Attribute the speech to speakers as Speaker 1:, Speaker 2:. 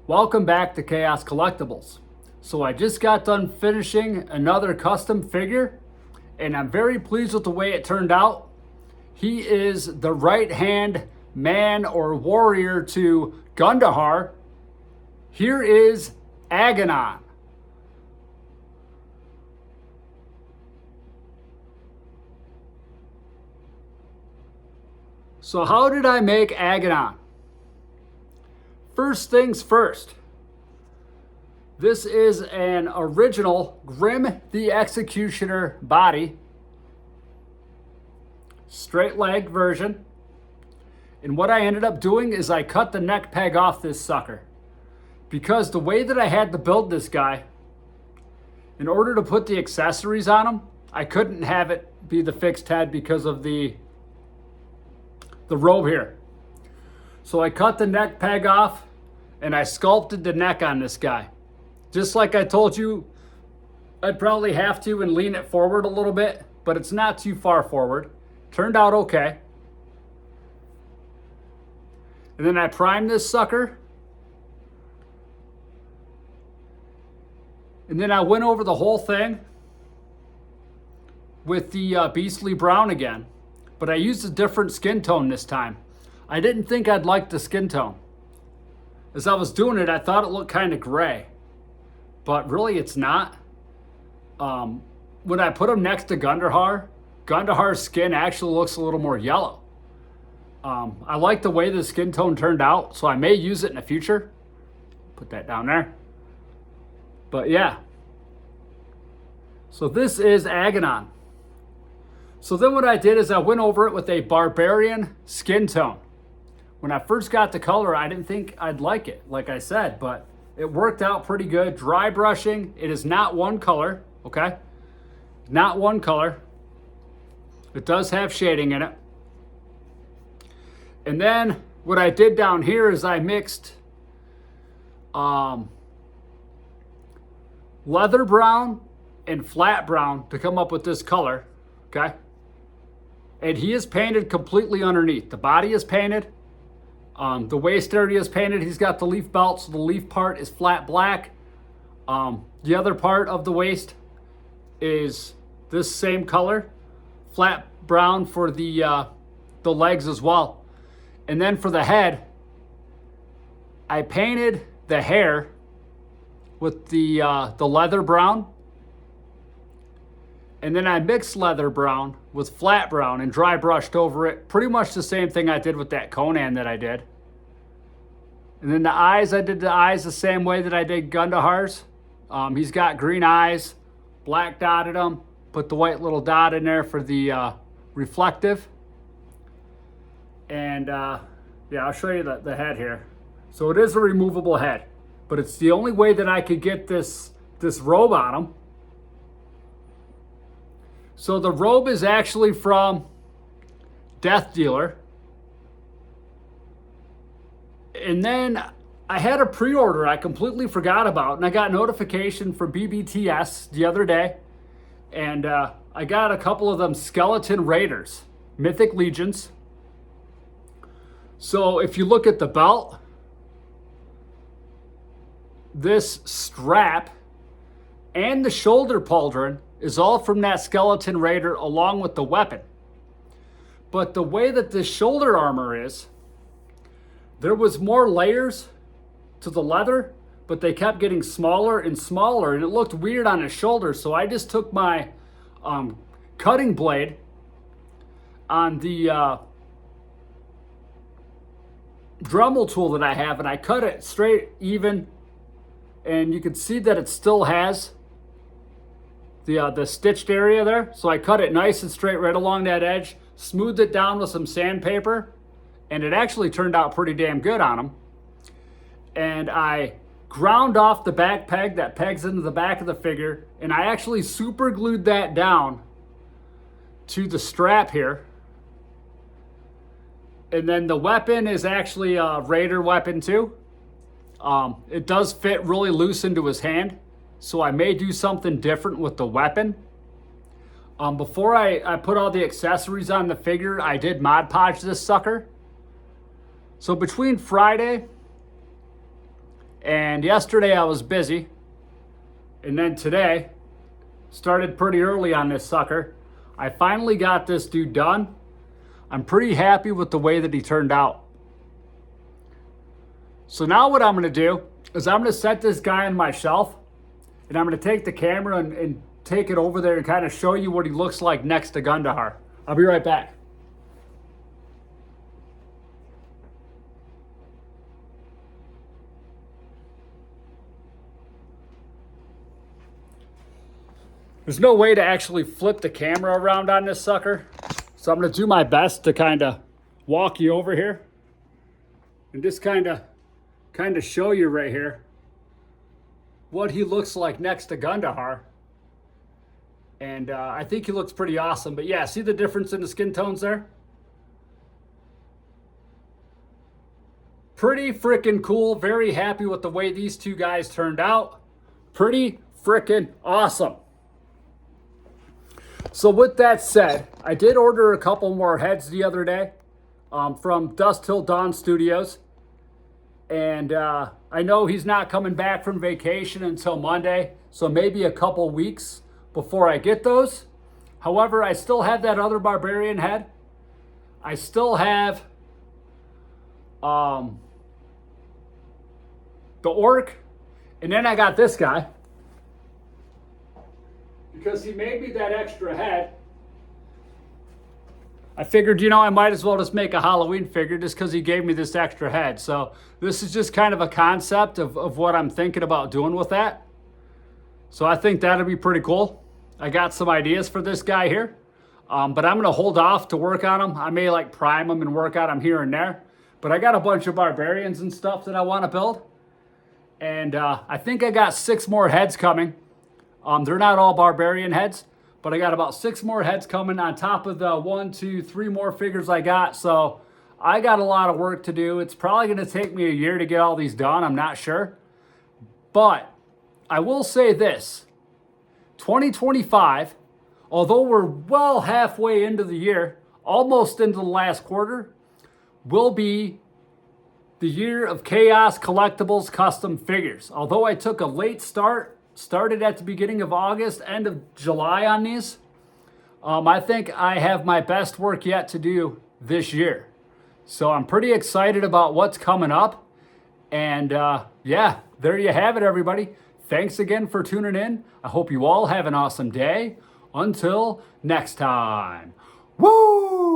Speaker 1: Welcome back to Chaos Collectibles. So I just got done finishing another custom figure and I'm very pleased with the way it turned out. He is the right hand man or warrior to Gundahar. Here is Agonon. So how did I make Agonon? First things first, this is an original Grim the Executioner body, straight leg version. And what I ended up doing is I cut the neck peg off this sucker. Because the way that I had to build this guy, in order to put the accessories on him, I couldn't have it be the fixed head because of the robe here. So I cut the neck peg off and I sculpted the neck on this guy. Just like I told you, I'd probably have to and lean it forward a little bit, but it's not too far forward. Turned out okay. And then I primed this sucker. And then I went over the whole thing with the beastly brown again. But I used a different skin tone this time. I didn't think I'd like the skin tone. As I was doing it, I thought it looked kind of gray. But really it's not. When I put him next to Gundahar, Gundahar's skin actually looks a little more yellow. I like the way the skin tone turned out, so I may use it in the future. Put that down there. But yeah. So this is Agonon. So then what I did is I went over it with a barbarian skin tone. When I first got the color, I didn't think I'd like it, like I said, but it worked out pretty good. Dry brushing, it is not one color, okay? Not one color. It does have shading in it. And then what I did down here is I mixed leather brown and flat brown to come up with this color, okay? And he is painted completely underneath. The body is painted. The waist area is painted. He's got the leaf belt, so the leaf part is flat black. The other part of the waist is this same color, flat brown for the legs as well. And then for the head, I painted the hair with the leather brown. And then I mixed leather brown with flat brown and dry brushed over it. Pretty much the same thing I did with that Conan that I did. And then the eyes, I did the eyes the same way that I did Gundahar's. He's got green eyes, black dotted them. Put the white little dot in there for the reflective. And yeah, I'll show you the head here. So it is a removable head. But it's the only way that I could get this robe on him. So the robe is actually from Death Dealer. And then I had a pre-order I completely forgot about, and I got notification from BBTS the other day. And I got a couple of them Skeleton Raiders, Mythic Legions. So if you look at the belt, this strap and the shoulder pauldron is all from that Skeleton Raider along with the weapon. But the way that this shoulder armor is, there was more layers to the leather, but they kept getting smaller and smaller and it looked weird on his shoulder. So I just took my cutting blade on the Dremel tool that I have and I cut it straight even, and you can see that it still has the stitched area there. So I cut it nice and straight right along that edge, smoothed it down with some sandpaper, and it actually turned out pretty damn good on them. And I ground off the back peg that pegs into the back of the figure, and I actually super glued that down to the strap here. And then the weapon is actually a Raider weapon too. It does fit really loose into his hand. So I may do something different with the weapon. Before I put all the accessories on the figure, I did Mod Podge this sucker. So between Friday and And yesterday I was busy. And then today, started pretty early on this sucker. I finally got this dude done. I'm pretty happy with the way that he turned out. So now what I'm going to do is I'm going to set this guy on my shelf, and I'm going to take the camera and take it over there and kind of show you what he looks like next to Gundahar. I'll be right back. There's no way to actually flip the camera around on this sucker. So I'm going to do my best to kind of walk you over here and just kind of show you right here what he looks like next to Gundahar. And I think he looks pretty awesome. But yeah, see the difference in the skin tones there? Pretty freaking cool. Very happy with the way these two guys turned out. Pretty freaking awesome. So with that said, I did order a couple more heads the other day from Dust Till Dawn Studios. And I know he's not coming back from vacation until Monday, so maybe a couple weeks before I get those. However, I still have that other barbarian head. I still have the orc. And then I got this guy, because he made me that extra head. I figured, I might as well just make a Halloween figure just because he gave me this extra head. So this is just kind of a concept of what I'm thinking about doing with that. So I think that'll be pretty cool. I got some ideas for this guy here, but I'm going to hold off to work on him. I may prime him and work on him here and there, but I got a bunch of barbarians and stuff that I want to build. And I think I got 6 more heads coming. They're not all barbarian heads, but I got about 6 more heads coming on top of the 1, 2, 3 more figures I got. So I got a lot of work to do. It's probably going to take me a year to get all these done. I'm not sure. But I will say this, 2025, although we're well halfway into the year, almost into the last quarter, will be the year of Chaos Collectibles custom figures. Although I took a late start, started at the beginning of August, end of July on these, I think I have my best work yet to do this year. So I'm pretty excited about what's coming up. And yeah, there you have it, everybody. Thanks again for tuning in. I hope you all have an awesome day. Until next time. Woo!